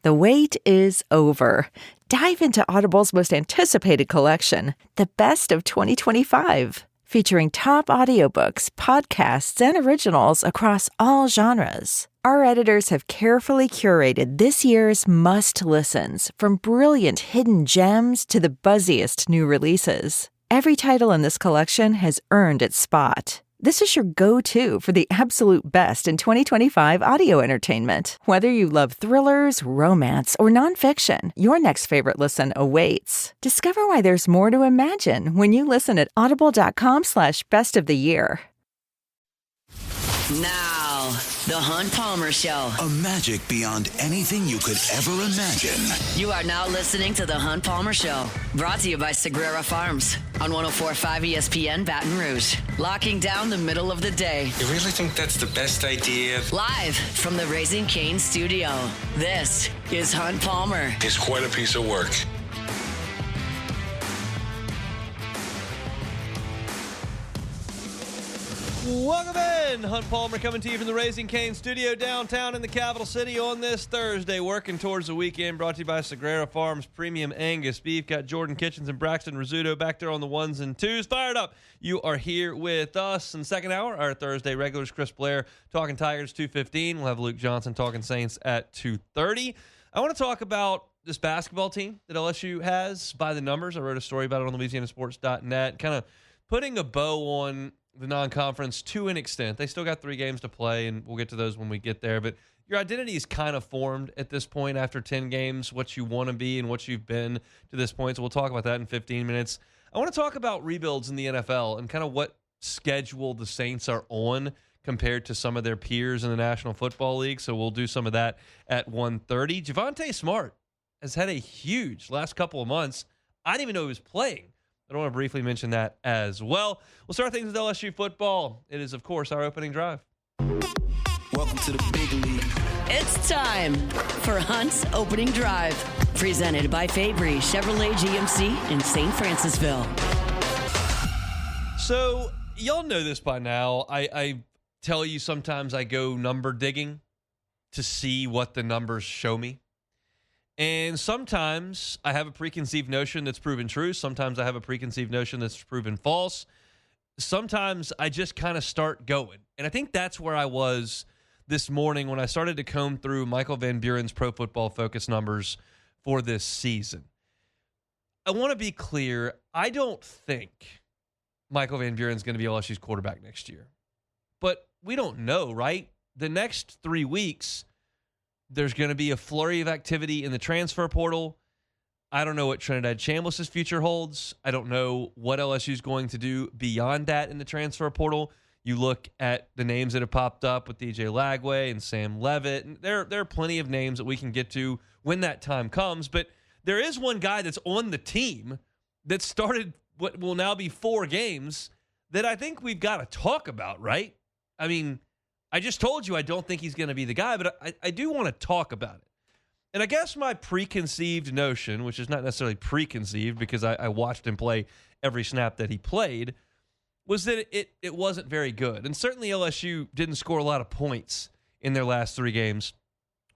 The wait is over. Dive into Audible's most anticipated collection, The Best of 2025, featuring top audiobooks, podcasts, and originals across all genres. Our editors have carefully curated this year's must-listens, from brilliant hidden gems to the buzziest new releases. Every title in this collection has earned its spot. This is your go-to for the absolute best in 2025 audio entertainment. Whether you love thrillers, romance, or nonfiction, your next favorite listen awaits. Discover why there's more to imagine when you listen at audible.com/bestoftheyear. Now, The Hunt Palmer Show. A magic beyond anything you could ever imagine. You are now listening to The Hunt Palmer Show. Brought to you by Sagrera Farms on 104.5 ESPN Baton Rouge. Locking down the middle of the day. You really think that's the best idea? Live from the Raising Cane studio. This is Hunt Palmer. It's quite a piece of work. Welcome in. Hunt Palmer coming to you from the Raising Cane studio downtown in the capital city on this Thursday, working towards the weekend, brought to you by Sagrera Farms Premium Angus Beef. Got Jordan Kitchens and Braxton Rizzuto back there on the ones and twos. Fired up. You are here with us in the second hour. Our Thursday regulars, Chris Blair talking Tigers 2:15. We'll have Luke Johnson talking Saints at 2:30. I want to talk about this basketball team that LSU has by the numbers. I wrote a story about it on LouisianaSports.net, kind of putting a bow on the non-conference to an extent. They still got 3 games to play, and we'll get to those when we get there. But your identity is kind of formed at this point after 10 games, what you want to be and what you've been to this point. So we'll talk about that in 15 minutes. I want to talk about rebuilds in the NFL and kind of what schedule the Saints are on compared to some of their peers in the National Football League. So we'll do some of that at 1:30. Javonte Smart has had a huge last couple of months. I didn't even know he was playing. I want to briefly mention that as well. We'll start things with LSU football. It is, of course, our opening drive. Welcome to the big league. It's time for Hunt's Opening Drive. Presented by Fabry Chevrolet GMC in St. Francisville. So, y'all know this by now. I tell you sometimes I go number digging to see what the numbers show me. And sometimes I have a preconceived notion that's proven true. Sometimes I have a preconceived notion that's proven false. Sometimes I just kind of start going. And I think that's where I was this morning when I started to comb through Michael Van Buren's Pro Football Focus numbers for this season. I want to be clear. I don't think Michael Van Buren's going to be LSU's quarterback next year. But we don't know, right? The next 3 weeks, there's going to be a flurry of activity in the transfer portal. I don't know what Trinidad Chambliss' future holds. I don't know what LSU is going to do beyond that in the transfer portal. You look at the names that have popped up with DJ Lagway and Sam Levitt. And there are plenty of names that we can get to when that time comes. But there is one guy that's on the team that started what will now be 4 games that I think we've got to talk about, right? I mean, I just told you I don't think he's going to be the guy, but I do want to talk about it. And I guess my preconceived notion, which is not necessarily preconceived because I watched him play every snap that he played, was that it wasn't very good. And certainly LSU didn't score a lot of points in their last 3 games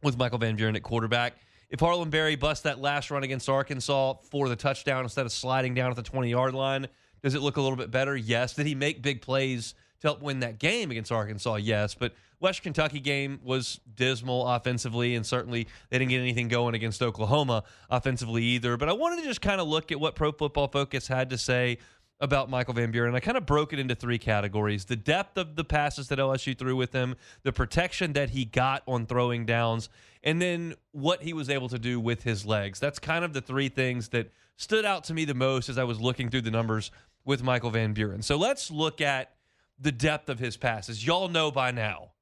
with Michael Van Buren at quarterback. If Harlan Berry busts that last run against Arkansas for the touchdown instead of sliding down at the 20-yard line, does it look a little bit better? Yes. Did he make big plays to help win that game against Arkansas? Yes. But West Kentucky game was dismal offensively, and certainly they didn't get anything going against Oklahoma offensively either. But I wanted to just kind of look at what Pro Football Focus had to say about Michael Van Buren. I kind of broke it into 3 categories: the depth of the passes that LSU threw with him, the protection that he got on throwing downs, and then what he was able to do with his legs. That's kind of the 3 things that stood out to me the most as I was looking through the numbers with Michael Van Buren. So let's look at the depth of his passes. Y'all know by now,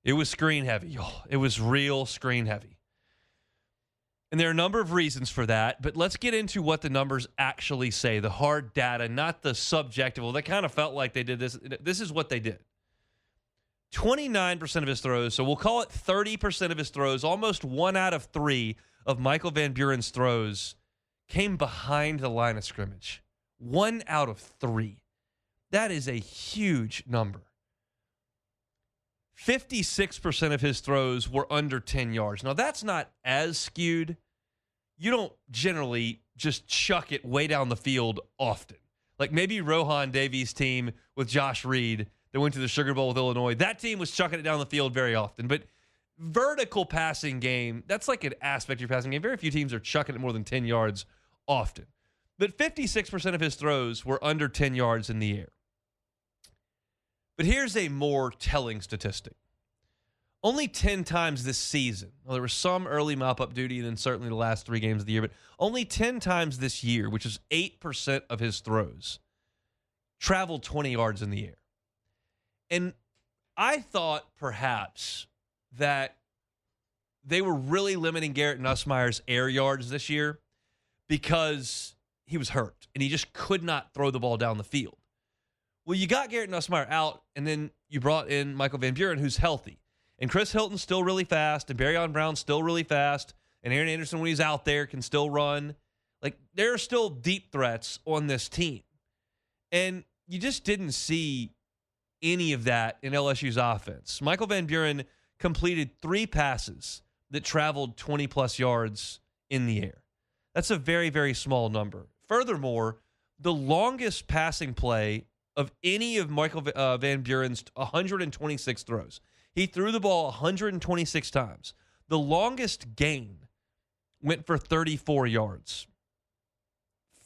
it was screen heavy, y'all. It was real screen heavy. And there are a number of reasons for that, but let's get into what the numbers actually say, the hard data, not the subjective. Well, they kind of felt like they did this. This is what they did. 29% of his throws, so we'll call it 30% of his throws, almost 1 out of 3 of Michael Van Buren's throws came behind the line of scrimmage. 1 out of 3. That is a huge number. 56% of his throws were under 10 yards. Now, that's not as skewed. You don't generally just chuck it way down the field often. Like maybe Rohan Davies' team with Josh Reed that went to the Sugar Bowl with Illinois, that team was chucking it down the field very often. But vertical passing game, that's like an aspect of your passing game. Very few teams are chucking it more than 10 yards often. But 56% of his throws were under 10 yards in the air. But here's a more telling statistic. Only 10 times this season, well, there was some early mop-up duty and then certainly the last 3 games of the year, but only 10 times this year, which is 8% of his throws, traveled 20 yards in the air. And I thought perhaps that they were really limiting Garrett Nussmeier's air yards this year because he was hurt and he just could not throw the ball down the field. Well, you got Garrett Nussmeier out, and then you brought in Michael Van Buren, who's healthy. And Chris Hilton's still really fast, and Barryon Brown's still really fast, and Aaron Anderson, when he's out there, can still run. Like, there are still deep threats on this team. And you just didn't see any of that in LSU's offense. Michael Van Buren completed 3 passes that traveled 20-plus yards in the air. That's a very, very small number. Furthermore, the longest passing play of any of Michael Van Buren's 126 throws. He threw the ball 126 times. The longest gain went for 34 yards.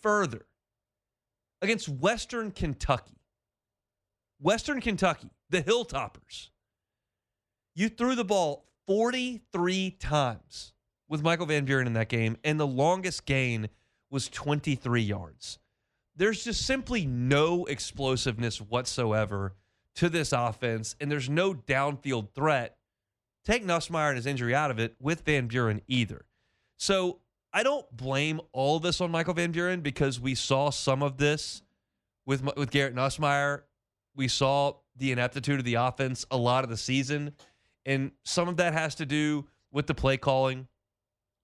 Further, against Western Kentucky, the Hilltoppers, you threw the ball 43 times with Michael Van Buren in that game, and the longest gain was 23 yards. There's just simply no explosiveness whatsoever to this offense, and there's no downfield threat. Take Nussmeier and his injury out of it with Van Buren either. So I don't blame all this on Michael Van Buren because we saw some of this with Garrett Nussmeier. We saw the ineptitude of the offense a lot of the season, and some of that has to do with the play calling.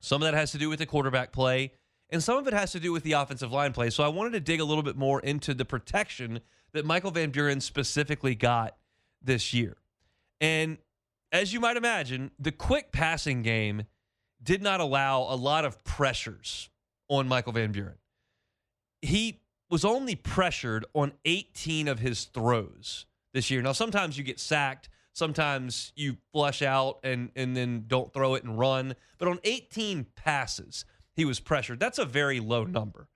Some of that has to do with the quarterback play. And some of it has to do with the offensive line play. So I wanted to dig a little bit more into the protection that Michael Van Buren specifically got this year. And as you might imagine, the quick passing game did not allow a lot of pressures on Michael Van Buren. He was only pressured on 18 of his throws this year. Now, sometimes you get sacked. Sometimes you flush out and then don't throw it and run. But on 18 passes, he was pressured. That's a very low number.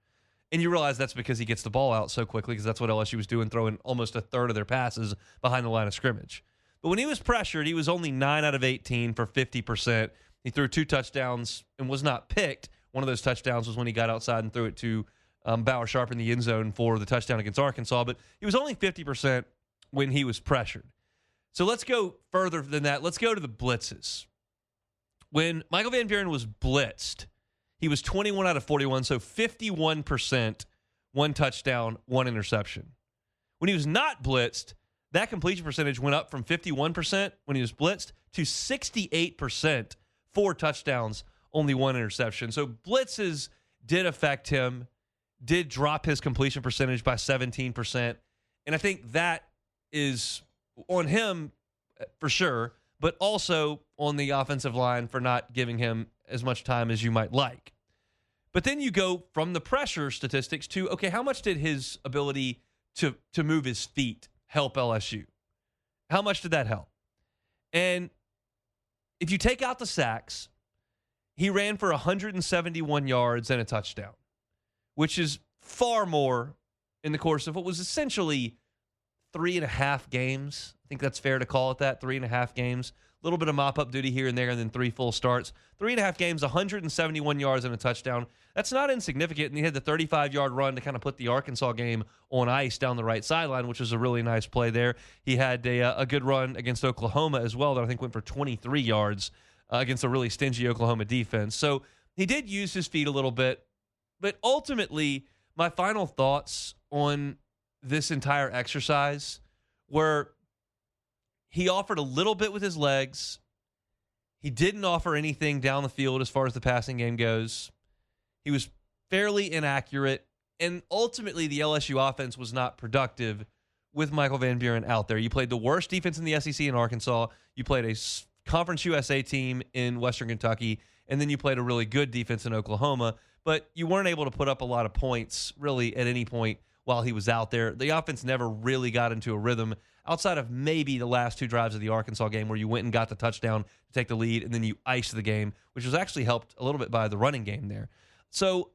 And you realize that's because he gets the ball out so quickly because that's what LSU was doing, throwing almost a third of their passes behind the line of scrimmage. But when he was pressured, he was only 9 out of 18 for 50%. He threw 2 touchdowns and was not picked. One of those touchdowns was when he got outside and threw it to Bauer Sharp in the end zone for the touchdown against Arkansas. But he was only 50% when he was pressured. So let's go further than that. Let's go to the blitzes. When Michael Van Buren was blitzed, he was 21 out of 41, so 51%, 1 touchdown, 1 interception. When he was not blitzed, that completion percentage went up from 51% when he was blitzed to 68%, 4 touchdowns, only 1 interception. So blitzes did affect him, did drop his completion percentage by 17%. And I think that is on him for sure, but also on the offensive line for not giving him as much time as you might like. But then you go from the pressure statistics to, okay, how much did his ability to move his feet help LSU? How much did that help? And if you take out the sacks, he ran for 171 yards and a touchdown, which is far more in the course of what was essentially 3.5 games. I think that's fair to call it that, 3.5 games. A little bit of mop-up duty here and there, and then 3 full starts. 3.5 games, 171 yards and a touchdown. That's not insignificant, and he had the 35-yard run to kind of put the Arkansas game on ice down the right sideline, which was a really nice play there. He had a good run against Oklahoma as well that I think went for 23 yards against a really stingy Oklahoma defense. So he did use his feet a little bit, but ultimately my final thoughts on this entire exercise were he offered a little bit with his legs. He didn't offer anything down the field as far as the passing game goes. He was fairly inaccurate, and ultimately the LSU offense was not productive with Michael Van Buren out there. You played the worst defense in the SEC in Arkansas. You played a Conference USA team in Western Kentucky, and then you played a really good defense in Oklahoma, but you weren't able to put up a lot of points really at any point while he was out there. The offense never really got into a rhythm outside of maybe the last 2 drives of the Arkansas game where you went and got the touchdown to take the lead, and then you iced the game, which was actually helped a little bit by the running game there. So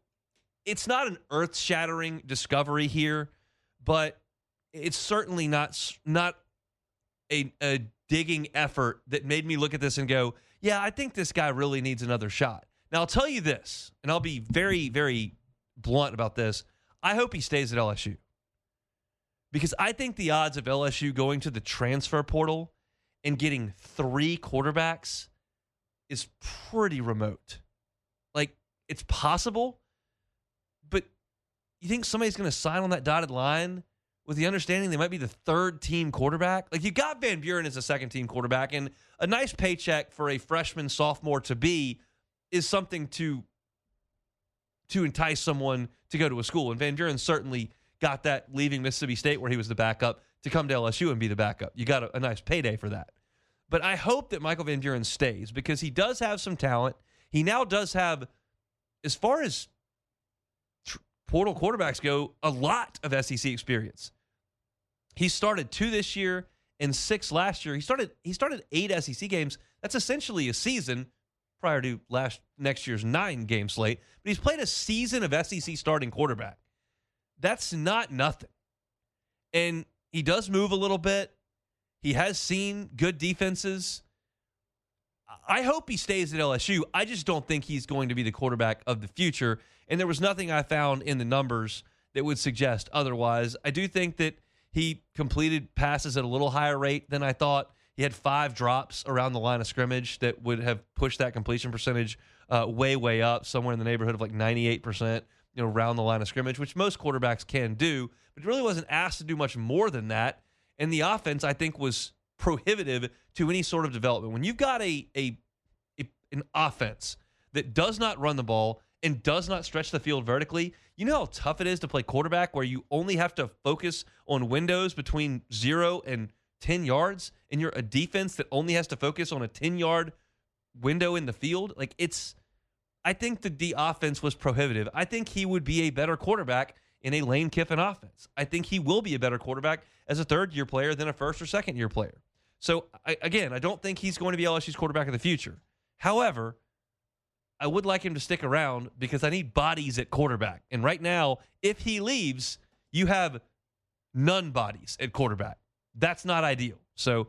it's not an earth-shattering discovery here, but it's certainly not a digging effort that made me look at this and go, yeah, I think this guy really needs another shot. Now, I'll tell you this, and I'll be very, very blunt about this. I hope he stays at LSU, because I think the odds of LSU going to the transfer portal and getting 3 quarterbacks is pretty remote. Like, it's possible, but you think somebody's going to sign on that dotted line with the understanding they might be the 3rd-team quarterback? Like, you got Van Buren as a 2nd-team quarterback, and a nice paycheck for a freshman, sophomore to be is something to entice someone to go to a school. And Van Buren certainly got that leaving Mississippi State, where he was the backup, to come to LSU and be the backup. You got a nice payday for that. But I hope that Michael Van Buren stays, because he does have some talent. He now does have, as far as portal quarterbacks go, a lot of SEC experience. He started 2 this year and 6 last year. He started 8 SEC games. That's essentially a season prior to next year's 9-game slate. But he's played a season of SEC starting quarterback. That's not nothing. And he does move a little bit. He has seen good defenses. I hope he stays at LSU. I just don't think he's going to be the quarterback of the future. And there was nothing I found in the numbers that would suggest otherwise. I do think that he completed passes at a little higher rate than I thought. He had 5 drops around the line of scrimmage that would have pushed that completion percentage way, way up, somewhere in the neighborhood of like 98%, around the line of scrimmage, which most quarterbacks can do. But he really wasn't asked to do much more than that. And the offense, I think, was prohibitive to any sort of development. When you've got an offense that does not run the ball and does not stretch the field vertically, you know how tough it is to play quarterback, where you only have to focus on windows between 0 and 10 yards, and you're a defense that only has to focus on a 10-yard window in the field? I think that the offense was prohibitive. I think he would be a better quarterback in a Lane Kiffin offense. I think he will be a better quarterback as a 3rd-year player than a 1st or 2nd-year player. So, I don't think he's going to be LSU's quarterback of the future. However, I would like him to stick around, because I need bodies at quarterback. And right now, if he leaves, you have none bodies at quarterback. That's not ideal. So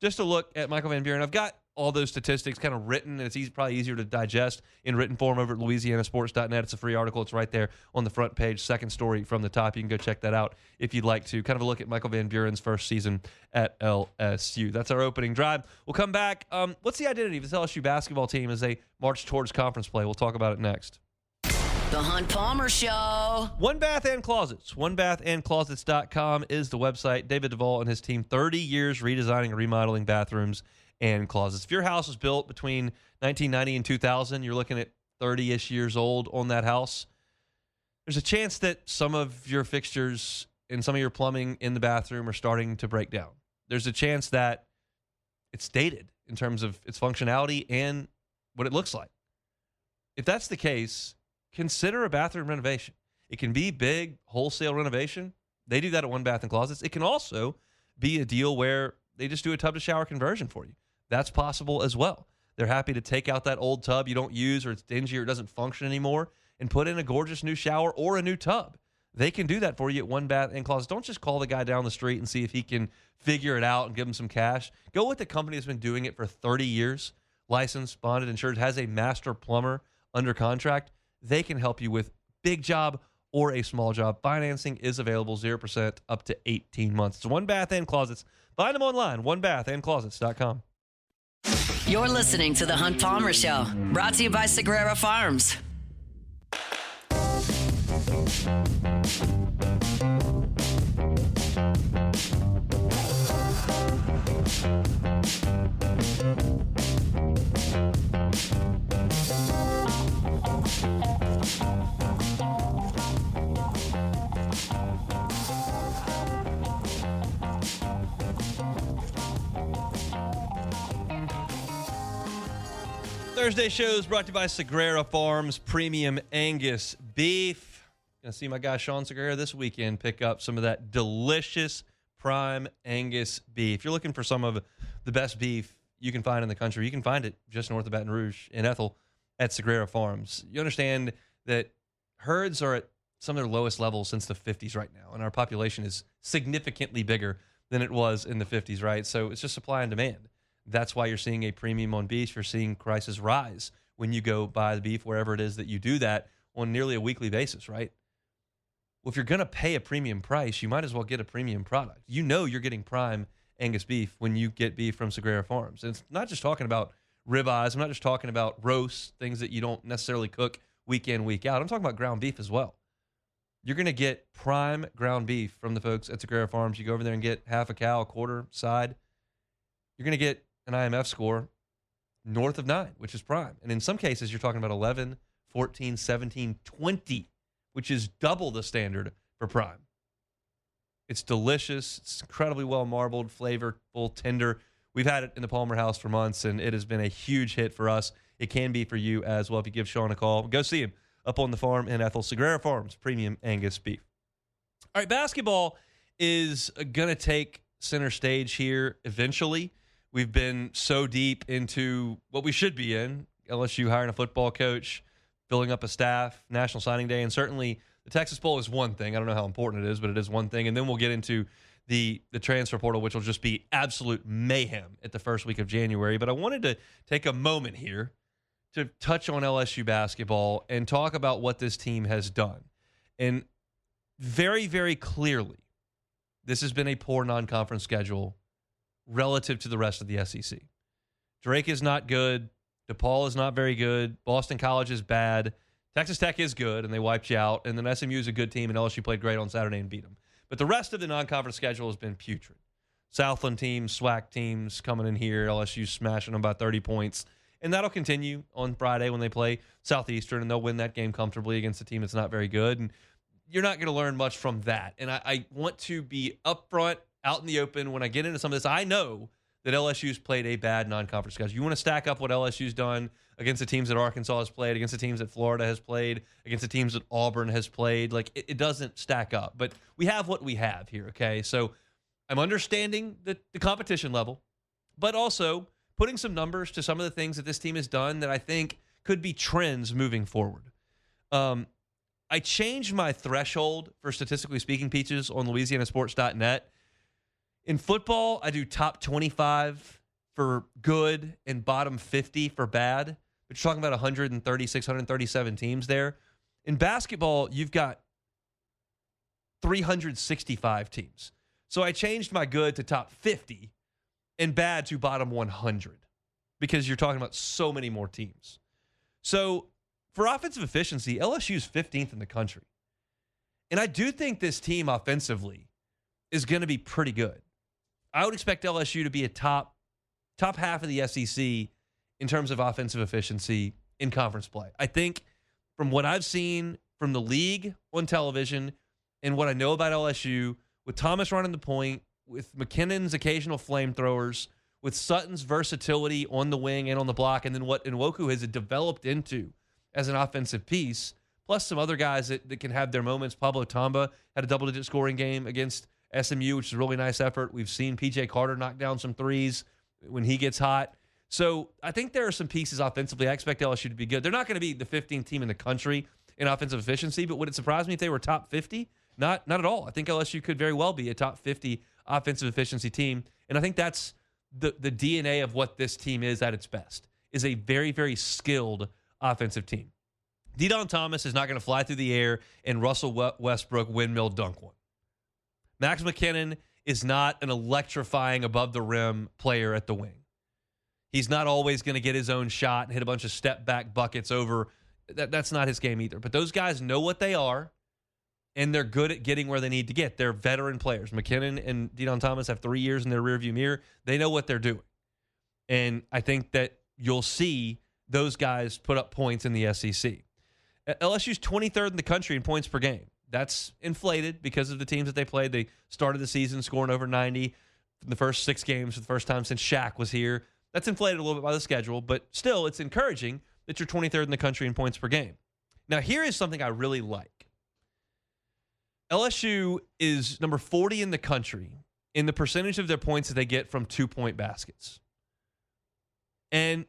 just to look at Michael Van Buren, I've got all those statistics kind of written, and it's probably easier to digest in written form over at LouisianaSports.net. It's a free article. It's right there on the front page, 2nd story from the top. You can go check that out if you'd like to. Kind of a look at Michael Van Buren's first season at LSU. That's our opening drive. We'll come back. What's the identity of this LSU basketball team as they march towards conference play? We'll talk about it next. The Hunt Palmer Show. One Bath and Closets. OneBathAndClosets.com is the website. David Duvall and his team, 30 years redesigning and remodeling bathrooms and closets. If your house was built between 1990 and 2000, you're looking at 30-ish years old on that house. There's a chance that some of your fixtures and some of your plumbing in the bathroom are starting to break down. There's a chance that it's dated in terms of its functionality and what it looks like. If that's the case, consider a bathroom renovation. It can be big, wholesale renovation. They do that at One Bath and Closets. It can also be a deal where they just do a tub-to-shower conversion for you. That's possible as well. They're happy to take out that old tub you don't use, or it's dingy, or it doesn't function anymore, and put in a gorgeous new shower or a new tub. They can do that for you at One Bath and Closets. Don't just call the guy down the street and see if he can figure it out and give him some cash. Go with the company that's been doing it for 30 years, licensed, bonded, insured, has a master plumber under contract. They can help you with big job or a small job. Financing is available, 0% up to 18 months. It's One Bath and Closets. Find them online, onebathandclosets.com. You're listening to The Hunt Palmer Show, brought to you by Sagrera Farms. Thursday show is brought to you by Sagrera Farms Premium Angus Beef. Gonna see my guy Sean Sagrera this weekend pick up some of that delicious prime Angus beef. If you're looking for some of the best beef you can find in the country, you can find it just north of Baton Rouge in Ethel at Sagrera Farms. You understand that herds are at some of their lowest levels since the 50s right now, and our population is significantly bigger than it was in the 50s, right? So it's just supply and demand. That's why you're seeing a premium on beef. You're seeing prices rise when you go buy the beef, wherever it is that you do that on nearly a weekly basis, right? Well, if you're going to pay a premium price, you might as well get a premium product. You know you're getting prime Angus beef when you get beef from Sagrera Farms. And it's not just talking about ribeyes. I'm not just talking about roasts, things that you don't necessarily cook week in, week out. I'm talking about ground beef as well. You're going to get prime ground beef from the folks at Sagrera Farms. You go over there and get half a cow, a quarter, side. You're going to get an IMF score north of 9, which is prime. And in some cases, you're talking about 11, 14, 17, 20, which is double the standard for prime. It's delicious. It's incredibly well marbled, flavorful, tender. We've had it in the Palmer house for months, and it has been a huge hit for us. It can be for you as well if you give Sean a call. Go see him up on the farm in Ethel. Sagrera Farms, premium Angus beef. All right, basketball is going to take center stage here eventually. We've been so deep into what we should be in, LSU hiring a football coach, building up a staff, National Signing Day, and certainly the Texas Bowl is one thing. I don't know how important it is, but it is one thing. And then we'll get into the transfer portal, which will just be absolute mayhem at the first week of January. But I wanted to take a moment here to touch on LSU basketball and talk about what this team has done. And very, very clearly, this has been a poor non-conference schedule relative to the rest of the SEC. Drake is not good. DePaul is not very good. Boston College is bad. Texas Tech is good, and they wiped you out. And then SMU is a good team, and LSU played great on Saturday and beat them. But the rest of the non-conference schedule has been putrid. Southland teams, SWAC teams coming in here. LSU smashing them by 30 points. And that'll continue on Friday when they play Southeastern, and they'll win that game comfortably against a team that's not very good. And you're not going to learn much from that. And I want to be upfront, out in the open. When I get into some of this, I know that LSU's played a bad non-conference schedule. You want to stack up what LSU's done against the teams that Arkansas has played, against the teams that Florida has played, against the teams that Auburn has played. Like, it doesn't stack up. But we have what we have here, okay? So I'm understanding the competition level, but also putting some numbers to some of the things that this team has done that I think could be trends moving forward. I changed my threshold for statistically speaking peaches on LouisianaSports.net. In football, I do top 25 for good and bottom 50 for bad. But you're talking about 136, 137 teams there. In basketball, you've got 365 teams. So I changed my good to top 50 and bad to bottom 100 because you're talking about so many more teams. So for offensive efficiency, LSU is 15th in the country. And I do think this team offensively is going to be pretty good. I would expect LSU to be a top half of the SEC in terms of offensive efficiency in conference play. I think from what I've seen from the league on television and what I know about LSU, with Thomas running the point, with McKinnon's occasional flamethrowers, with Sutton's versatility on the wing and on the block, and then what Nwoku has developed into as an offensive piece, plus some other guys that can have their moments. Pablo Tamba had a double-digit scoring game against SMU, which is a really nice effort. We've seen P.J. Carter knock down some threes when he gets hot. So I think there are some pieces offensively. I expect LSU to be good. They're not going to be the 15th team in the country in offensive efficiency, but would it surprise me if they were top 50? Not at all. I think LSU could very well be a top 50 offensive efficiency team, and I think that's the DNA of what this team is at its best, is a very, very skilled offensive team. Deion Thomas is not going to fly through the air and Russell Westbrook windmill dunk one. Max McKinnon is not an electrifying above-the-rim player at the wing. He's not always going to get his own shot and hit a bunch of step-back buckets over. That's not his game either. But those guys know what they are, and they're good at getting where they need to get. They're veteran players. McKinnon and Deion Thomas have 3 years in their rearview mirror. They know what they're doing. And I think that you'll see those guys put up points in the SEC. LSU's 23rd in the country in points per game. That's inflated because of the teams that they played. They started the season scoring over 90 in the first 6 games for the first time since Shaq was here. That's inflated a little bit by the schedule, but still, it's encouraging that you're 23rd in the country in points per game. Now, here is something I really like. LSU is number 40 in the country in the percentage of their points that they get from 2-point baskets. And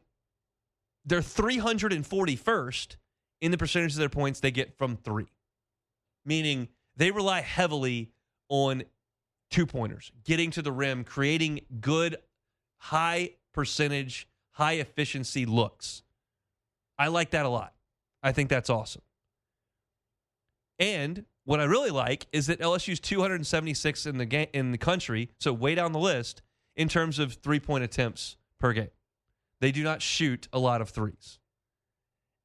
they're 341st in the percentage of their points they get from 3. Meaning they rely heavily on 2-pointers, getting to the rim, creating good, high percentage, high efficiency looks. I like that a lot. I think that's awesome. And what I really like is that LSU's 276 in the country, so way down the list in terms of 3-point attempts per game. They do not shoot a lot of threes.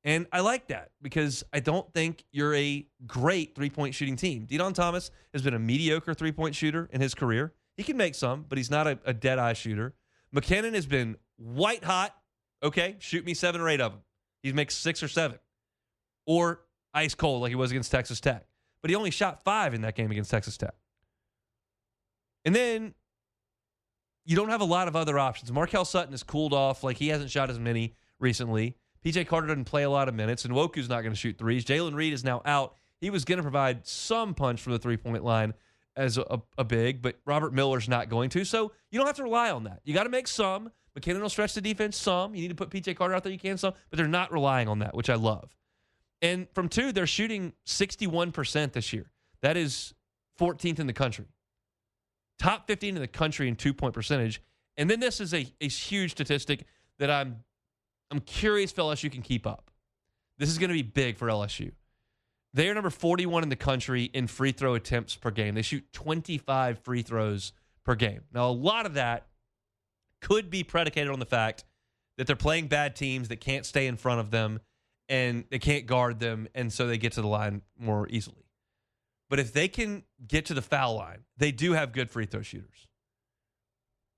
And I like that because I don't think you're a great 3-point shooting team. De'Don Thomas has been a mediocre 3-point shooter in his career. He can make some, but he's not a dead-eye shooter. McKinnon has been white hot. Okay, shoot me 7 or 8 of them. He makes 6 or 7. Or ice cold like he was against Texas Tech. But he only shot 5 in that game against Texas Tech. And then you don't have a lot of other options. Markelle Sutton has cooled off. Like, he hasn't shot as many recently. P.J. Carter doesn't play a lot of minutes, and Nwoku's not going to shoot threes. Jalen Reed is now out. He was going to provide some punch from the 3-point line as a big, but Robert Miller's not going to. So you don't have to rely on that. You got to make some. McKinnon will stretch the defense some. You need to put P.J. Carter out there. You can some, but they're not relying on that, which I love. And from 2, they're shooting 61% this year. That is 14th in the country. Top 15 in the country in 2-point percentage. And then this is a huge statistic that I'm curious if LSU can keep up. This is going to be big for LSU. They are number 41 in the country in free throw attempts per game. They shoot 25 free throws per game. Now, a lot of that could be predicated on the fact that they're playing bad teams that can't stay in front of them and they can't guard them, and so they get to the line more easily. But if they can get to the foul line, they do have good free throw shooters.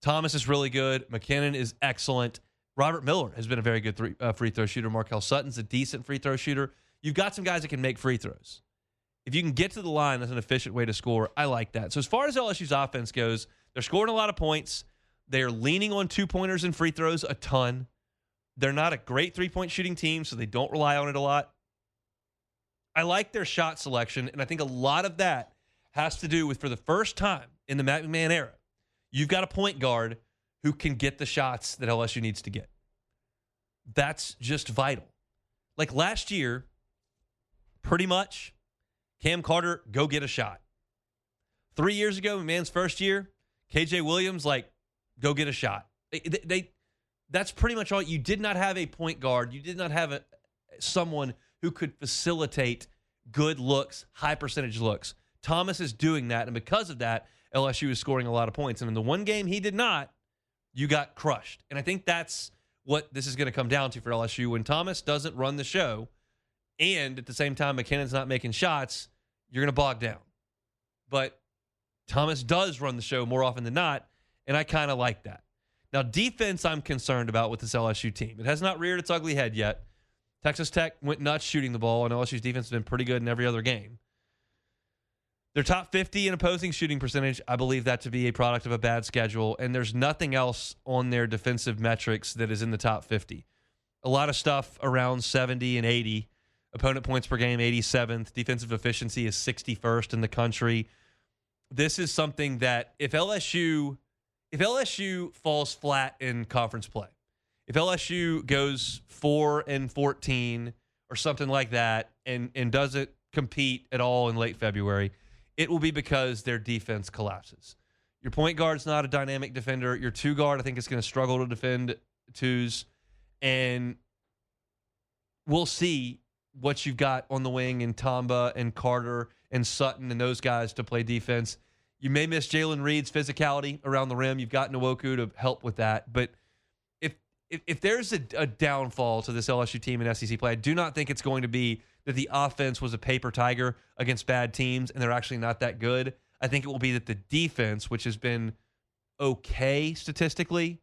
Thomas is really good. McKinnon is excellent. Robert Miller has been a very good free throw shooter. Markelle Sutton's a decent free throw shooter. You've got some guys that can make free throws. If you can get to the line, that's an efficient way to score. I like that. So as far as LSU's offense goes, they're scoring a lot of points. They're leaning on 2-pointers and free throws a ton. They're not a great 3-point shooting team, so they don't rely on it a lot. I like their shot selection, and I think a lot of that has to do with, for the first time in the Matt McMahon era, you've got a point guard who can get the shots that LSU needs to get. That's just vital. Like last year, pretty much, Cam Carter, go get a shot. 3 years ago, McMahon's first year, KJ Williams, go get a shot. That's pretty much all. You did not have a point guard. You did not have someone who could facilitate good looks, high percentage looks. Thomas is doing that, and because of that, LSU is scoring a lot of points. And in the one game he did not, you got crushed. And I think that's what this is going to come down to for LSU. When Thomas doesn't run the show, and at the same time McKinnon's not making shots, you're going to bog down. But Thomas does run the show more often than not, and I kind of like that. Now, defense I'm concerned about with this LSU team. It has not reared its ugly head yet. Texas Tech went nuts shooting the ball, and LSU's defense has been pretty good in every other game. They're top 50 in opposing shooting percentage. I believe that to be a product of a bad schedule, and there's nothing else on their defensive metrics that is in the top 50. A lot of stuff around 70 and 80. Opponent points per game, 87th. Defensive efficiency is 61st in the country. This is something that if LSU falls flat in conference play, if LSU goes 4-14 or something like that and doesn't compete at all in late February, it will be because their defense collapses. Your point guard's not a dynamic defender. Your 2 guard, I think, is going to struggle to defend 2s. And we'll see what you've got on the wing in Tamba and Carter and Sutton and those guys to play defense. You may miss Jalen Reed's physicality around the rim. You've got Nwoku to help with that. But if there's a downfall to this LSU team in SEC play, I do not think it's going to be that the offense was a paper tiger against bad teams and they're actually not that good. I think it will be that the defense, which has been okay statistically,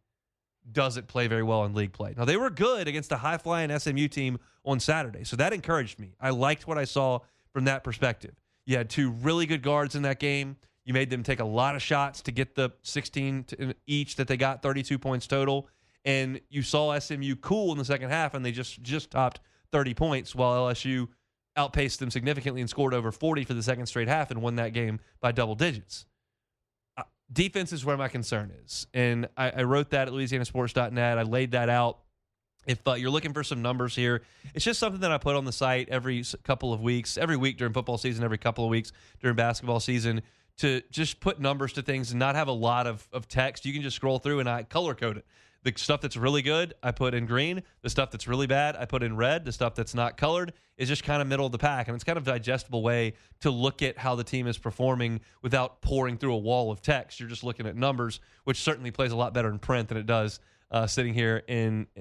doesn't play very well in league play. Now, they were good against a high-flying SMU team on Saturday, so that encouraged me. I liked what I saw from that perspective. You had 2 really good guards in that game. You made them take a lot of shots to get the 16 each that they got, 32 points total. And you saw SMU cool in the second half, and they just topped 30 points while LSU outpaced them significantly and scored over 40 for the second straight half and won that game by double digits. Defense is where my concern is. And I wrote that at LouisianaSports.net. I laid that out. If you're looking for some numbers here, it's just something that I put on the site every couple of weeks, every week during football season, every couple of weeks during basketball season, to just put numbers to things and not have a lot of text. You can just scroll through and I color code it. The stuff that's really good, I put in green. The stuff that's really bad, I put in red. The stuff that's not colored is just kind of middle of the pack. And it's kind of a digestible way to look at how the team is performing without pouring through a wall of text. You're just looking at numbers, which certainly plays a lot better in print than it does sitting here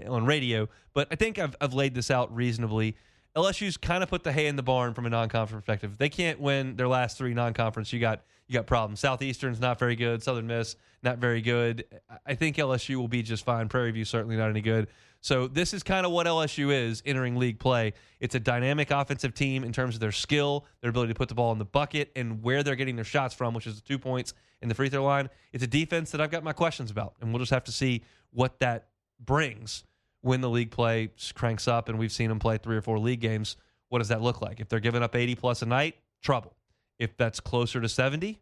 on radio. But I think I've laid this out reasonably. LSU's kind of put the hay in the barn from a non-conference perspective. If they can't win their last three non-conference, you got problems. Southeastern's not very good. Southern Miss, not very good. I think LSU will be just fine. Prairie View, certainly not any good. So this is kind of what LSU is entering league play. It's a dynamic offensive team in terms of their skill, their ability to put the ball in the bucket, and where they're getting their shots from, which is the 2 points in the free throw line. It's a defense that I've got my questions about, and we'll just have to see what that brings when the league play cranks up, and we've seen them play 3 or 4 league games. What does that look like? If they're giving up 80-plus a night, trouble. If that's closer to 70,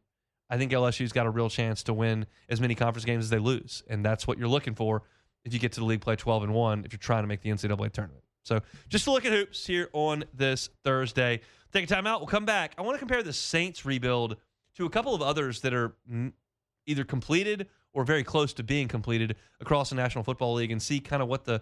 I think LSU's got a real chance to win as many conference games as they lose, and that's what you're looking for if you get to the league play 12-1 if you're trying to make the NCAA tournament. So just to look at hoops here on this Thursday. Take a timeout. We'll come back. I want to compare the Saints rebuild to a couple of others that are either completed or very close to being completed across the National Football League and see kind of what the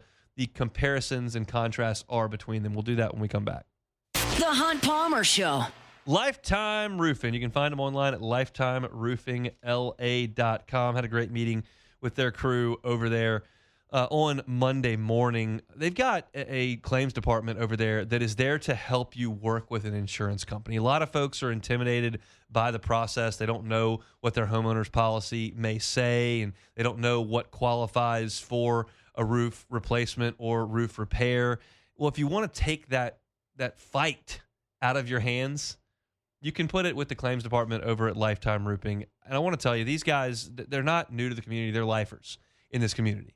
comparisons and contrasts are between them. We'll do that when we come back. The Hunt Palmer Show. Lifetime Roofing. You can find them online at lifetimeroofingla.com. Had a great meeting with their crew over there on Monday morning. They've got a claims department over there that is there to help you work with an insurance company. A lot of folks are intimidated by the process. They don't know what their homeowner's policy may say, and they don't know what qualifies for a roof replacement or roof repair. Well, if you want to take that fight out of your hands, you can put it with the claims department over at Lifetime Roofing. And I want to tell you, these guys, they're not new to the community. They're lifers in this community.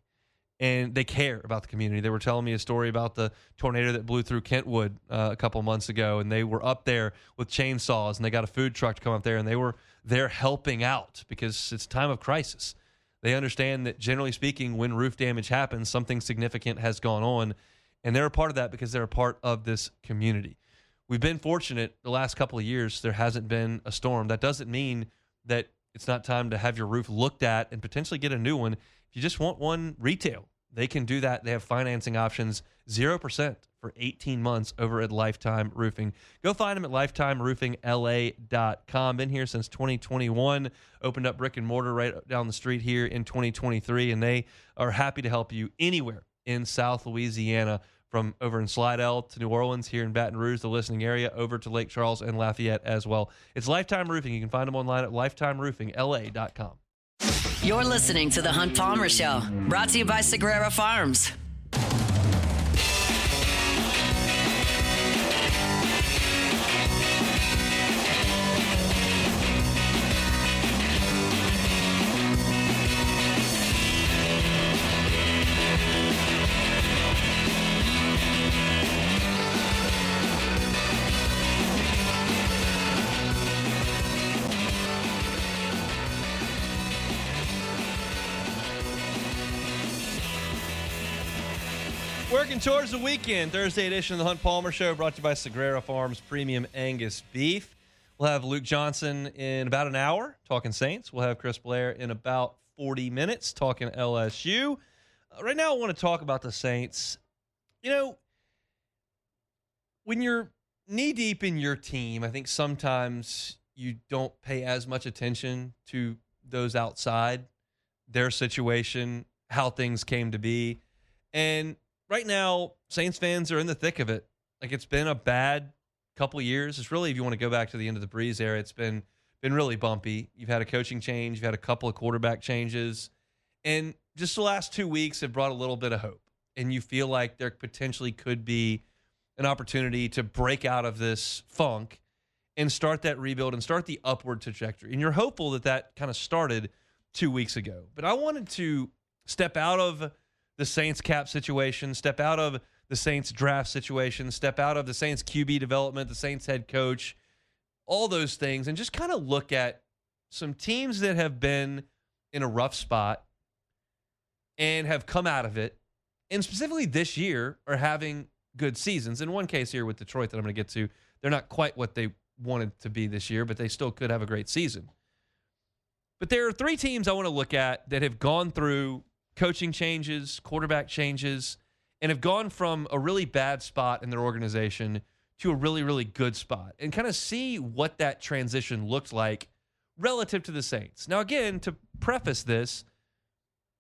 And they care about the community. They were telling me a story about the tornado that blew through Kentwood a couple months ago, and they were up there with chainsaws, and they got a food truck to come up there, and they were there helping out because it's a time of crisis. They understand that, generally speaking, when roof damage happens, something significant has gone on, and they're a part of that because they're a part of this community. We've been fortunate the last couple of years. There hasn't been a storm. That doesn't mean that it's not time to have your roof looked at and potentially get a new one. If you just want one retail, they can do that. They have financing options, 0% for 18 months over at Lifetime Roofing. Go find them at lifetimeroofingla.com. Been here since 2021. Opened up brick and mortar right down the street here in 2023, and they are happy to help you anywhere in South Louisiana, from over in Slidell to New Orleans, here in Baton Rouge, the listening area, over to Lake Charles and Lafayette as well. It's Lifetime Roofing. You can find them online at lifetimeroofingla.com. You're listening to The Hunt Palmer Show, brought to you by Sagrera Farms. Working towards the weekend, Thursday edition of the Hunt Palmer Show, brought to you by Sagrera Farms Premium Angus Beef. We'll have Luke Johnson in about an hour talking Saints. We'll have Chris Blair in about 40 minutes talking LSU. Right now, I want to talk about the Saints. You know, when you're knee-deep in your team, I think sometimes you don't pay as much attention to those outside, their situation, how things came to be. And right now, Saints fans are in the thick of it. Like, it's been a bad couple of years. It's really, if you want to go back to the end of the Breeze era, it's been really bumpy. You've had a coaching change. You've had a couple of quarterback changes. And just the last 2 weeks have brought a little bit of hope. And you feel like there potentially could be an opportunity to break out of this funk and start that rebuild and start the upward trajectory. And you're hopeful that kind of started 2 weeks ago. But I wanted to step out of the Saints cap situation, step out of the Saints draft situation, step out of the Saints QB development, the Saints head coach, all those things, and just kind of look at some teams that have been in a rough spot and have come out of it, and specifically this year are having good seasons. In one case here with Detroit that I'm going to get to, they're not quite what they wanted to be this year, but they still could have a great season. But there are three teams I want to look at that have gone through coaching changes, quarterback changes, and have gone from a really bad spot in their organization to a really, really good spot, and kind of see what that transition looks like relative to the Saints. Now, again, to preface this,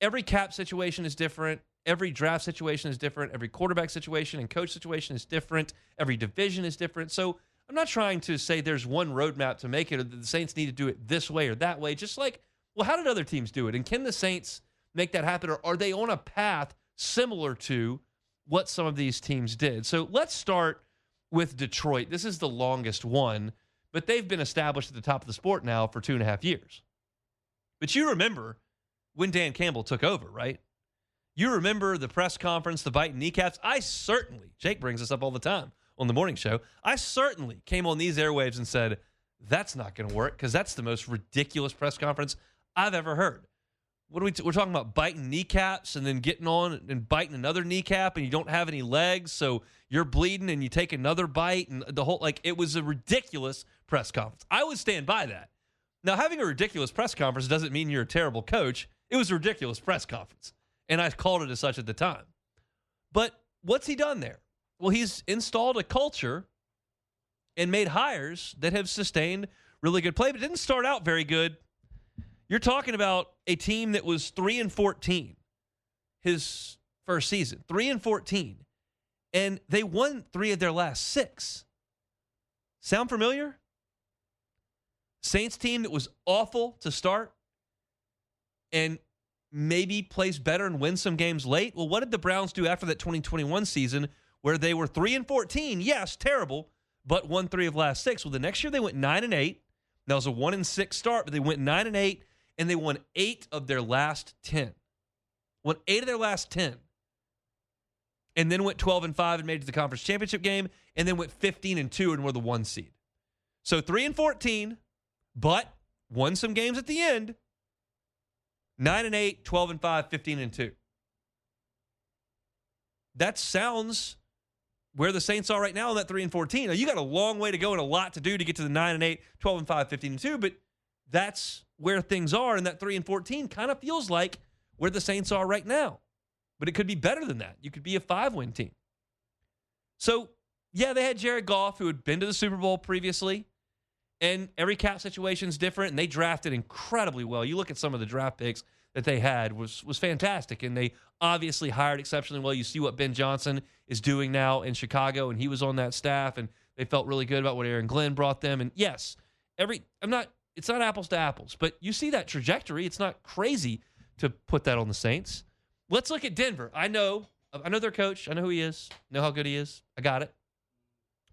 every cap situation is different. Every draft situation is different. Every quarterback situation and coach situation is different. Every division is different. So I'm not trying to say there's one roadmap to make it, or that the Saints need to do it this way or that way. Just like, well, how did other teams do it? And can the Saints make that happen? Or are they on a path similar to what some of these teams did? So let's start with Detroit. This is the longest one, but they've been established at the top of the sport now for 2.5 years. But you remember when Dan Campbell took over, right? You remember the press conference, the biting kneecaps. Jake brings this up all the time on the morning show. I certainly came on these airwaves and said, that's not going to work, because that's the most ridiculous press conference I've ever heard. What are we're talking about biting kneecaps and then getting on and biting another kneecap, and you don't have any legs, so you're bleeding and you take another bite, and the whole, like, it was a ridiculous press conference. I would stand by that. Now, having a ridiculous press conference doesn't mean you're a terrible coach. It was a ridiculous press conference, and I called it as such at the time. But what's he done there? Well, he's installed a culture and made hires that have sustained really good play, but it didn't start out very good. You're talking about a team that was 3-14 his first season, 3-14, and they won 3 of their last 6. Sound familiar? Saints team that was awful to start and maybe plays better and wins some games late. Well, what did the Browns do after that 2021 season where they were 3-14? Yes, terrible, but won 3 of last 6. Well, the next year they went 9-8. That was a 1-6 start, but they went 9-8, and they won 8 of their last 10. Won 8 of their last 10. And then went 12-5 and made it to the conference championship game, and then went 15-2 and were the 1 seed. So 3-14, but won some games at the end. 9-8, 12-5, 15-2. That sounds where the Saints are right now in that 3-14. Now, you got a long way to go and a lot to do to get to the 9-8, 12-5, 15-2, but that's where things are, and that 3-14 kind of feels like where the Saints are right now. But it could be better than that. You could be a 5-win team. So, yeah, they had Jared Goff, who had been to the Super Bowl previously, and every cap situation is different, and they drafted incredibly well. You look at some of the draft picks that they had was fantastic, and they obviously hired exceptionally well. You see what Ben Johnson is doing now in Chicago, and he was on that staff, and they felt really good about what Aaron Glenn brought them. And yes, it's not apples to apples, but you see that trajectory. It's not crazy to put that on the Saints. Let's look at Denver. I know their coach. I know who he is. Know how good he is. I got it.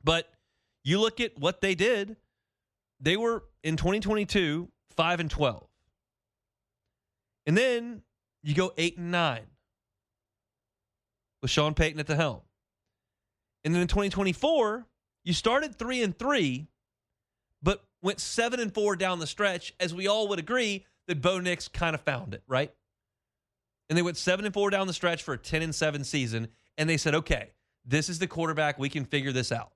But you look at what they did. They were, in 2022, 5-12. And then you go 8-9 with Sean Payton at the helm. And then in 2024, you started 3-3, but went 7-4 down the stretch, as we all would agree that Bo Nix kind of found it, right? And they went 7-4 down the stretch for a 10-7 season, and they said, okay, this is the quarterback. We can figure this out.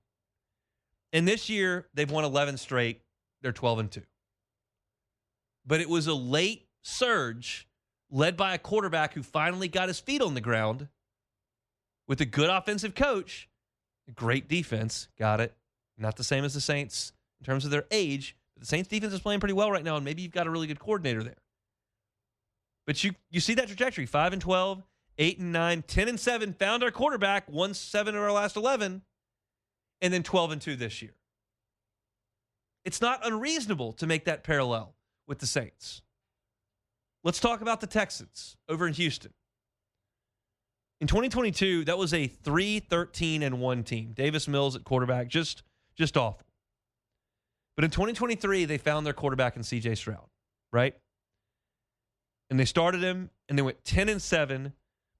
And this year, they've won 11 straight. They're 12-2. But it was a late surge led by a quarterback who finally got his feet on the ground with a good offensive coach, a great defense. Got it. Not the same as the Saints in terms of their age, but the Saints defense is playing pretty well right now, and maybe you've got a really good coordinator there. But you see that trajectory, 5-12, 8-9, 10-7, found our quarterback, won 7 of our last 11, and then 12-2 this year. It's not unreasonable to make that parallel with the Saints. Let's talk about the Texans over in Houston. In 2022, that was a 3-13-1 team. Davis Mills at quarterback, just awful. But in 2023, they found their quarterback in C.J. Stroud, right? And they started him, and they went 10-7,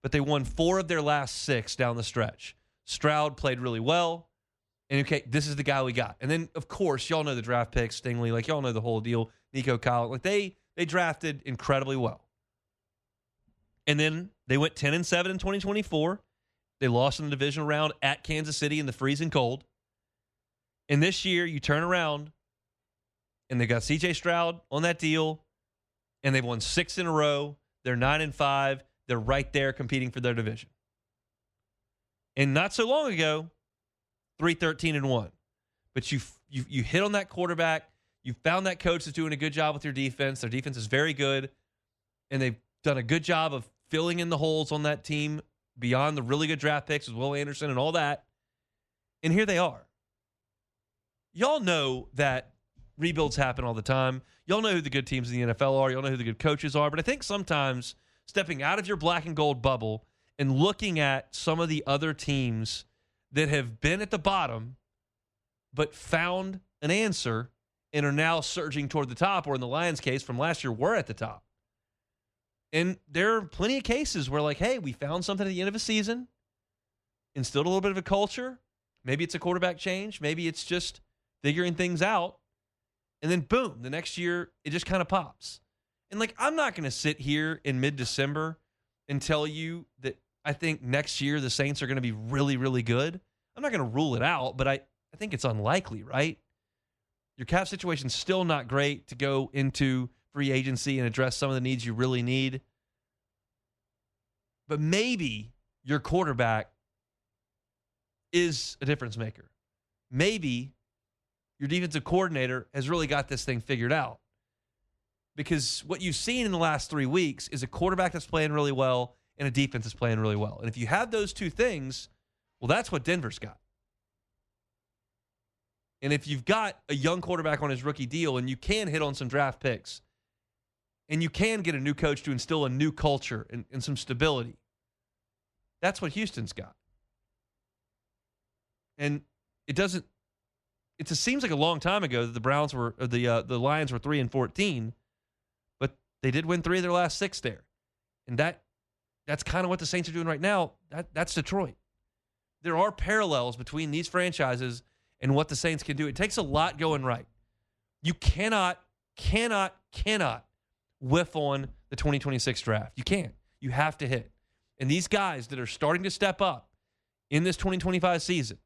but they won 4 of their last 6 down the stretch. Stroud played really well. And, okay, this is the guy we got. And then, of course, y'all know the draft picks, Stingley. Like, y'all know the whole deal. Nico Collins. Like, they drafted incredibly well. And then they went 10-7 in 2024. They lost in the divisional round at Kansas City in the freezing cold. And this year, you turn around, and they got C.J. Stroud on that deal, and they've won 6 in a row. They're 9-5. They're right there competing for their division. And not so long ago, 3-13-1. But you hit on that quarterback. You found that coach that's doing a good job with your defense. Their defense is very good, and they've done a good job of filling in the holes on that team beyond the really good draft picks with Will Anderson and all that. And here they are. Y'all know that rebuilds happen all the time. Y'all know who the good teams in the NFL are. Y'all know who the good coaches are. But I think sometimes stepping out of your black and gold bubble and looking at some of the other teams that have been at the bottom but found an answer and are now surging toward the top, or in the Lions' case from last year, were at the top. And there are plenty of cases where, like, hey, we found something at the end of a season, instilled a little bit of a culture. Maybe it's a quarterback change. Maybe it's just figuring things out. And then, boom, the next year, it just kind of pops. And, like, I'm not going to sit here in mid-December and tell you that I think next year the Saints are going to be really, really good. I'm not going to rule it out, but I think it's unlikely, right? Your cap situation's still not great to go into free agency and address some of the needs you really need. But maybe your quarterback is a difference maker. Maybe your defensive coordinator has really got this thing figured out. Because what you've seen in the last 3 weeks is a quarterback that's playing really well and a defense that's playing really well. And if you have those two things, well, that's what Denver's got. And if you've got a young quarterback on his rookie deal and you can hit on some draft picks and you can get a new coach to instill a new culture and some stability, that's what Houston's got. And it just seems like a long time ago that the Lions were 3-14, but they did win 3 of their last 6 there. And that's kind of what the Saints are doing right now. That's Detroit. There are parallels between these franchises and what the Saints can do. It takes a lot going right. You cannot whiff on the 2026 draft. You can't. You have to hit. And these guys that are starting to step up in this 2025 season,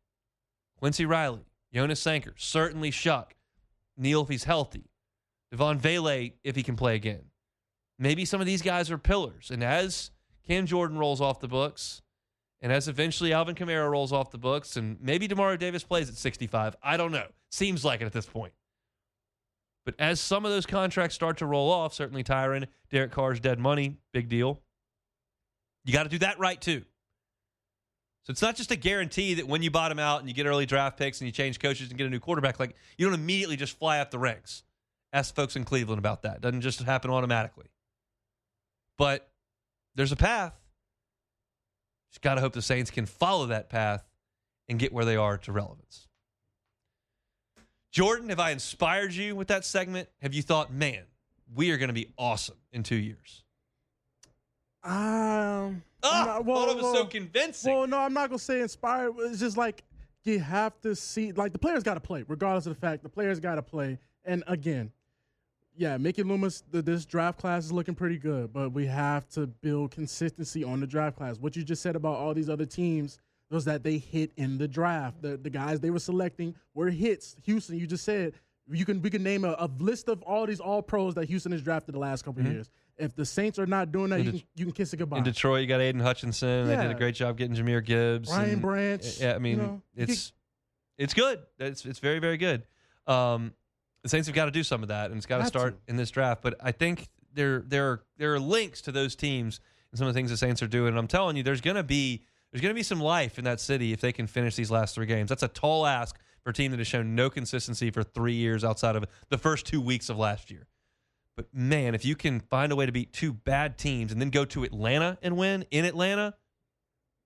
Quincy Riley, Jonas Sanker, certainly Shuck, Neal if he's healthy, Devon Vele if he can play again. Maybe some of these guys are pillars. And as Cam Jordan rolls off the books, and as eventually Alvin Kamara rolls off the books, and maybe DeMario Davis plays at 65, I don't know. Seems like it at this point. But as some of those contracts start to roll off, certainly Tyron, Derek Carr's dead money, big deal. You got to do that right too. So it's not just a guarantee that when you bottom out and you get early draft picks and you change coaches and get a new quarterback, like you don't immediately just fly up the ranks. Ask folks in Cleveland about that. It doesn't just happen automatically. But there's a path. Just got to hope the Saints can follow that path and get where they are to relevance. Jordan, have I inspired you with that segment? Have you thought, man, we are going to be awesome in 2 years? I thought it was so convincing. Well, no, I'm not going to say inspired. It's just like you have to see, like the players got to play, regardless of the fact the players got to play. And again, yeah, Mickey Loomis, this draft class is looking pretty good, but we have to build consistency on the draft class. What you just said about all these other teams was that they hit in the draft. The guys they were selecting were hits. Houston, you just said, we can name a list of all these all-pros that Houston has drafted the last couple of years. If the Saints are not doing that, you can kiss it goodbye. In Detroit, you got Aiden Hutchinson. Yeah. They did a great job getting Jahmyr Gibbs. Brian Branch. Yeah, I mean, it's good. It's very, very good. The Saints have got to do some of that, and it's got to start in this draft. But I think there are links to those teams and some of the things the Saints are doing. And I'm telling you, there's going to be some life in that city if they can finish these last 3 games. That's a tall ask for a team that has shown no consistency for 3 years outside of the first 2 weeks of last year. But, man, if you can find a way to beat 2 bad teams and then go to Atlanta and win in Atlanta,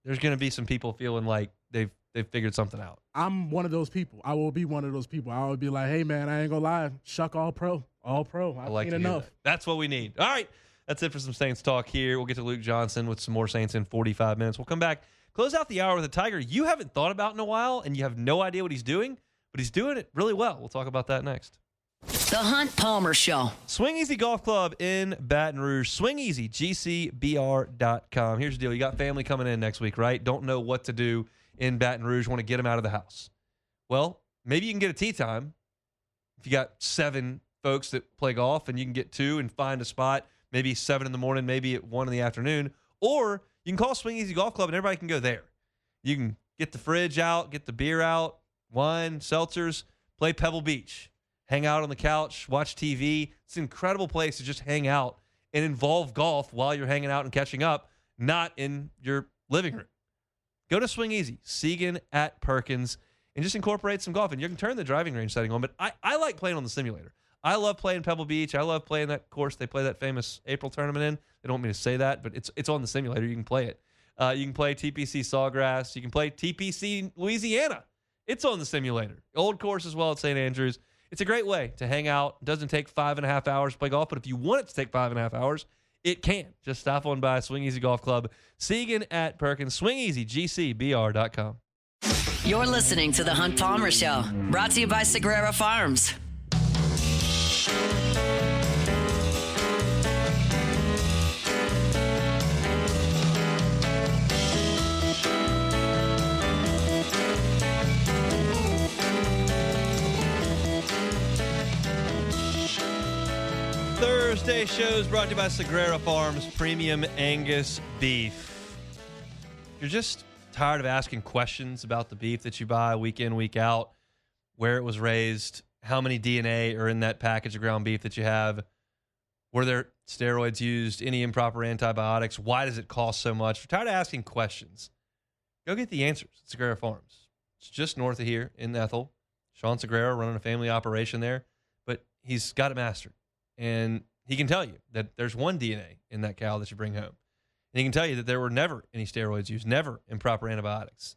there's going to be some people feeling like they've figured something out. I'm one of those people. I will be one of those people. I would be like, hey, man, I ain't going to lie. Shuck all pro. All pro. I've like seen enough. That's what we need. All right. That's it for some Saints talk here. We'll get to Luke Johnson with some more Saints in 45 minutes. We'll come back, close out the hour with a Tiger you haven't thought about in a while, and you have no idea what he's doing, but he's doing it really well. We'll talk about that next. The Hunt Palmer Show. Swing Easy Golf Club in Baton Rouge. Swing Easy, GCBR.com. Here's the deal. You got family coming in next week, right? Don't know what to do in Baton Rouge. Want to get them out of the house. Well, maybe you can get a tee time. If you got 7 folks that play golf and you can get 2 and find a spot, maybe 7 in the morning, maybe at 1 in the afternoon. Or you can call Swing Easy Golf Club and everybody can go there. You can get the fridge out, get the beer out, wine, seltzers, play Pebble Beach. Hang out on the couch, watch TV. It's an incredible place to just hang out and involve golf while you're hanging out and catching up, not in your living room. Go to Swing Easy, Segan at Perkins, and just incorporate some golf. And you can turn the driving range setting on, but I like playing on the simulator. I love playing Pebble Beach. I love playing that course they play that famous April tournament in. They don't want me to say that, but it's on the simulator. You can play it. You can play TPC Sawgrass. You can play TPC Louisiana. It's on the simulator. Old course as well at St. Andrews. It's a great way to hang out. It doesn't take 5.5 hours to play golf, but if you want it to take 5.5 hours, it can. Just stop on by Swing Easy Golf Club, Segan at Perkins, Swing Easy, GCBR.com. You're listening to The Hunt Palmer Show, brought to you by Sagrera Farms. Thursday shows brought to you by Sagrera Farms Premium Angus Beef. You're just tired of asking questions about the beef that you buy week in, week out, where it was raised, how many DNA are in that package of ground beef that you have, were there steroids used, any improper antibiotics, why does it cost so much? If you're tired of asking questions, go get the answers at Sagrera Farms. It's just north of here in Ethel. Sean Sagrera running a family operation there, but he's got it mastered. And he can tell you that there's one DNA in that cow that you bring home. And he can tell you that there were never any steroids used, never improper antibiotics.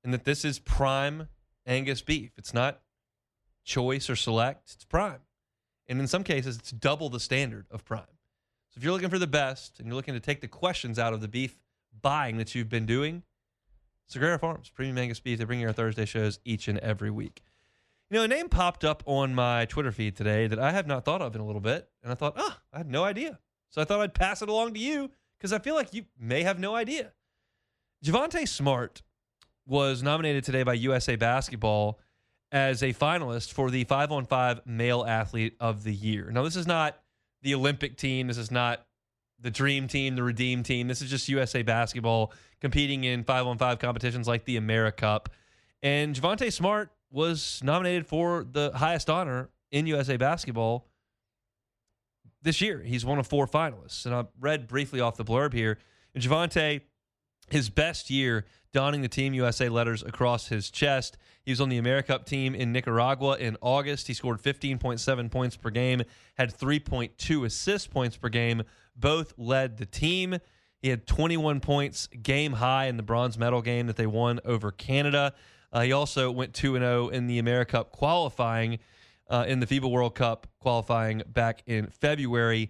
And that this is prime Angus beef. It's not choice or select, it's prime. And in some cases, it's double the standard of prime. So if you're looking for the best and you're looking to take the questions out of the beef buying that you've been doing, Sagrera Farms, Premium Angus Beef, they bring you our Thursday shows each and every week. You know, a name popped up on my Twitter feed today that I have not thought of in a little bit, and I thought, I had no idea. So I thought I'd pass it along to you because I feel like you may have no idea. Javonte Smart was nominated today by USA Basketball as a finalist for the 5-on-5 Male Athlete of the Year. Now, this is not the Olympic team. This is not the Dream Team, the Redeem Team. This is just USA Basketball competing in 5-on-5 competitions like the AmeriCup. And Javonte Smart was nominated for the highest honor in USA Basketball this year. He's one of 4 finalists. And I read briefly off the blurb here. And Javonte, his best year, donning the Team USA letters across his chest. He was on the AmeriCup team in Nicaragua in August. He scored 15.7 points per game, had 3.2 assist points per game. Both led the team. He had 21 points game high in the bronze medal game that they won over Canada. He also went 2-0 in the AmeriCup qualifying in the FIBA World Cup qualifying back in February.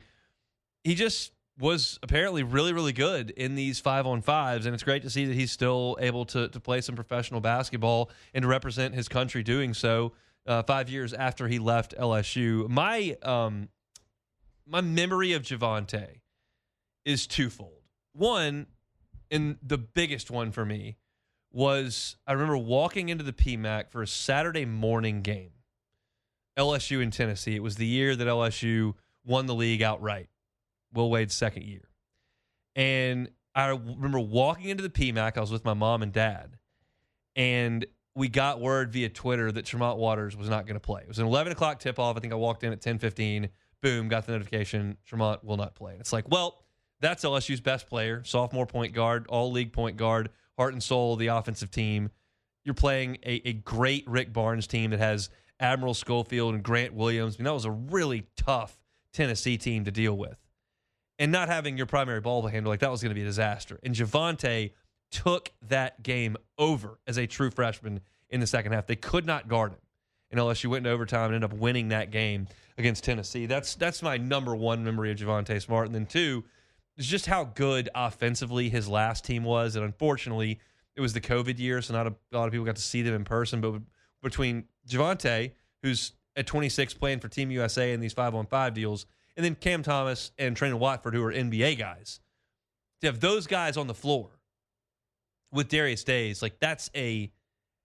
He just was apparently really, really good in these 5-on-5s, and it's great to see that he's still able to play some professional basketball and to represent his country doing so 5 years after he left LSU. My memory of Javonte is twofold. One, and the biggest one for me, was I remember walking into the PMAC for a Saturday morning game, LSU in Tennessee. It was the year that LSU won the league outright, Will Wade's second year. And I remember walking into the PMAC. I was with my mom and dad, and we got word via Twitter that Tremont Waters was not going to play. It was an 11 o'clock tip-off. I think I walked in at 10:15. Boom, got the notification. Tremont will not play. And it's like, well, that's LSU's best player, sophomore point guard, all-league point guard, heart and soul of the offensive team. You're playing a great Rick Barnes team that has Admiral Schofield and Grant Williams. I mean, that was a really tough Tennessee team to deal with. And not having your primary ball handler, like that was going to be a disaster. And Javonte took that game over as a true freshman in the second half. They could not guard him. and LSU went into overtime and ended up winning that game against Tennessee. That's my number one memory of Javonte Smart. And then two is just how good offensively his last team was. And unfortunately, it was the COVID year, so not a lot of people got to see them in person. But between Javonte, who's at 26 playing for Team USA in these 5-on-5 deals, and then Cam Thomas and Trayvon Watford, who are NBA guys, to have those guys on the floor with Darius Days, like that's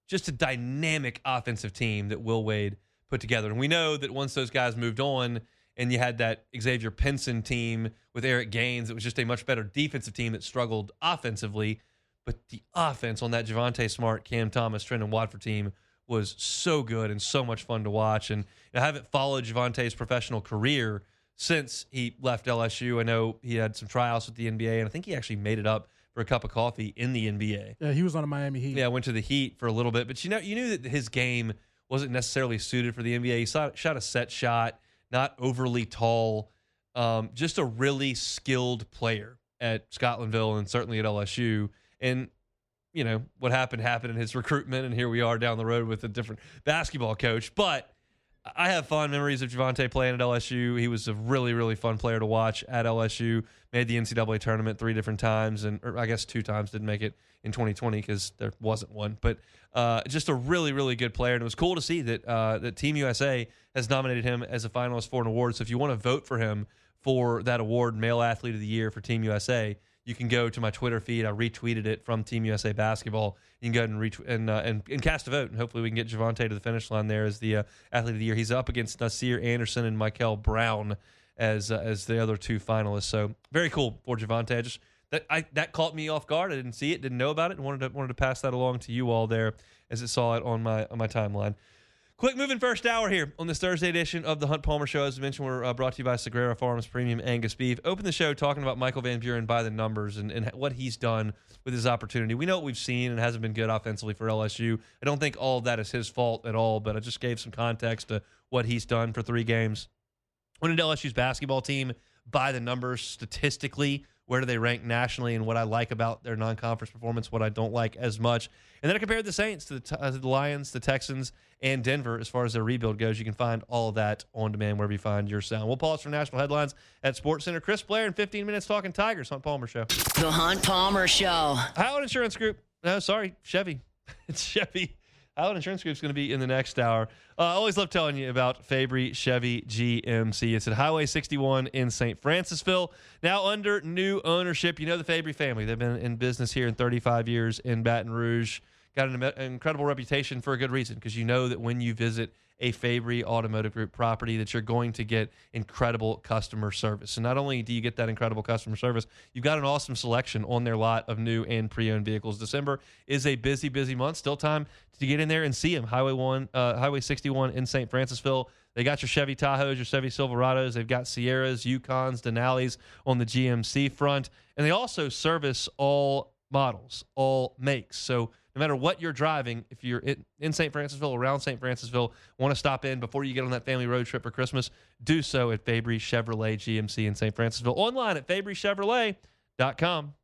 just a dynamic offensive team that Will Wade put together. And we know that once those guys moved on and you had that Xavier Pinson team with Eric Gaines, it was just a much better defensive team that struggled offensively. But the offense on that Javonte Smart, Cam Thomas, Trendon Watford team was so good and so much fun to watch. And I haven't followed Javonte's professional career since he left LSU. I know he had some tryouts with the NBA, and I think he actually made it up for a cup of coffee in the NBA. Yeah, he was on the Miami Heat. Yeah, went to the Heat for a little bit. But you knew that his game wasn't necessarily suited for the NBA. He shot a set shot, not overly tall, just a really skilled player at Scotlandville and certainly at LSU. And, what happened in his recruitment, and here we are down the road with a different basketball coach. But I have fond memories of Javonte playing at LSU. He was a really, really fun player to watch at LSU. Made the NCAA tournament 3 different times, or I guess 2 times, didn't make it in 2020 because there wasn't one. But just a really, really good player. And it was cool to see that Team USA has nominated him as a finalist for an award. So if you want to vote for him for that award, Male Athlete of the Year for Team USA, you can go to my Twitter feed. I retweeted it from Team USA Basketball. You can go ahead and cast a vote, and hopefully we can get Javonte to the finish line there as the Athlete of the Year. He's up against Nasir Anderson and Michael Brown as the other 2 finalists. So very cool for Javonte. That caught me off guard. I didn't see it, didn't know about it, and wanted to pass that along to you all there as it saw it on my timeline. Quick moving first hour here on this Thursday edition of the Hunt Palmer Show. As I mentioned, we're brought to you by Sagrera Farms Premium Angus Beef. Open the show talking about Michael Van Buren by the numbers and what he's done with his opportunity. We know what we've seen, and it hasn't been good offensively for LSU. I don't think all of that is his fault at all, but I just gave some context to what he's done for 3 games. When did LSU's basketball team by the numbers statistically? Where do they rank nationally, and what I like about their non-conference performance, what I don't like as much. And then I compared the Saints to the Lions, the Texans, and Denver as far as their rebuild goes. You can find all of that on demand wherever you find your sound. We'll pause for national headlines at SportsCenter. Chris Blair in 15 minutes talking Tigers. Hunt Palmer Show. The Hunt Palmer Show. Howard Insurance Group. No, sorry, Chevy. It's Chevy. Howard Insurance Group is going to be in the next hour. I always love telling you about Fabry Chevy GMC. It's at Highway 61 in St. Francisville. Now under new ownership. You know the Fabry family. They've been in business here in 35 years in Baton Rouge. Got an incredible reputation for a good reason, because you know that when you visit a Fabry Automotive Group property that you're going to get incredible customer service. And not only do you get that incredible customer service, you've got an awesome selection on their lot of new and pre-owned vehicles. December is a busy, busy month. Still time to get in there and see them. Highway 61 in St. Francisville. They got your Chevy Tahoes, your Chevy Silverados. They've got Sierras, Yukons, Denali's on the GMC front. And they also service all models, all makes. So no matter what you're driving, if you're in St. Francisville, around St. Francisville, want to stop in before you get on that family road trip for Christmas, do so at Fabry Chevrolet GMC in St. Francisville. Online at fabrychevrolet.com.